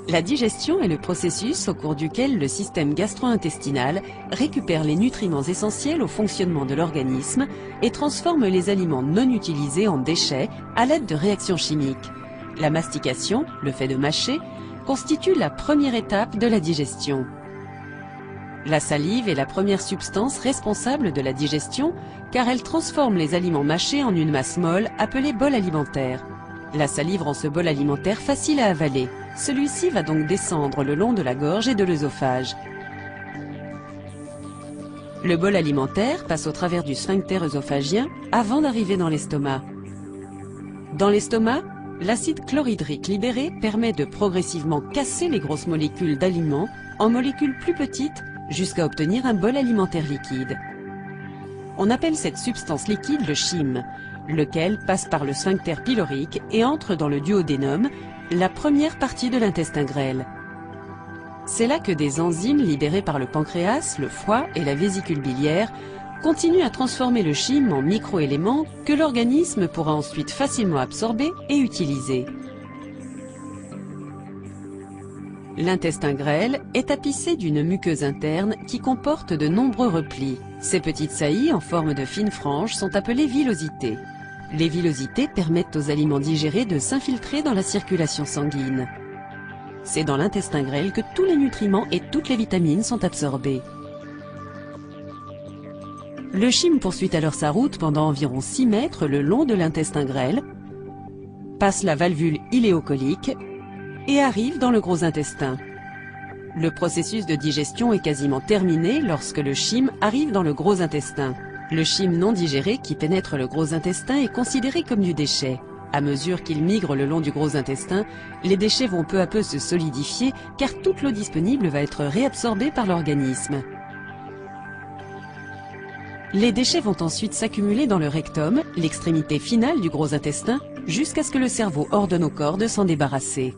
La digestion est le processus au cours duquel le système gastro-intestinal récupère les nutriments essentiels au fonctionnement de l'organisme et transforme les aliments non utilisés en déchets à l'aide de réactions chimiques. La mastication, le fait de mâcher, constitue la première étape de la digestion. La salive est la première substance responsable de la digestion car elle transforme les aliments mâchés en une masse molle appelée bol alimentaire. La salive rend ce bol alimentaire facile à avaler. Celui-ci va donc descendre le long de la gorge et de l'œsophage. Le bol alimentaire passe au travers du sphincter œsophagien avant d'arriver dans l'estomac. Dans l'estomac, l'acide chlorhydrique libéré permet de progressivement casser les grosses molécules d'aliments en molécules plus petites jusqu'à obtenir un bol alimentaire liquide. On appelle cette substance liquide le chyme, lequel passe par le sphincter pylorique et entre dans le duodénum, la première partie de l'intestin grêle. C'est là que des enzymes libérées par le pancréas, le foie et la vésicule biliaire continuent à transformer le chyme en microéléments que l'organisme pourra ensuite facilement absorber et utiliser. L'intestin grêle est tapissé d'une muqueuse interne qui comporte de nombreux replis. Ces petites saillies en forme de fines franges sont appelées villosités. Les villosités permettent aux aliments digérés de s'infiltrer dans la circulation sanguine. C'est dans l'intestin grêle que tous les nutriments et toutes les vitamines sont absorbés. Le chyme poursuit alors sa route pendant environ 6 mètres le long de l'intestin grêle, passe la valvule iléocolique et arrive dans le gros intestin. Le processus de digestion est quasiment terminé lorsque le chyme arrive dans le gros intestin. Le chyme non digéré qui pénètre le gros intestin est considéré comme du déchet. À mesure qu'il migre le long du gros intestin, les déchets vont peu à peu se solidifier car toute l'eau disponible va être réabsorbée par l'organisme. Les déchets vont ensuite s'accumuler dans le rectum, l'extrémité finale du gros intestin, jusqu'à ce que le cerveau ordonne au corps de s'en débarrasser.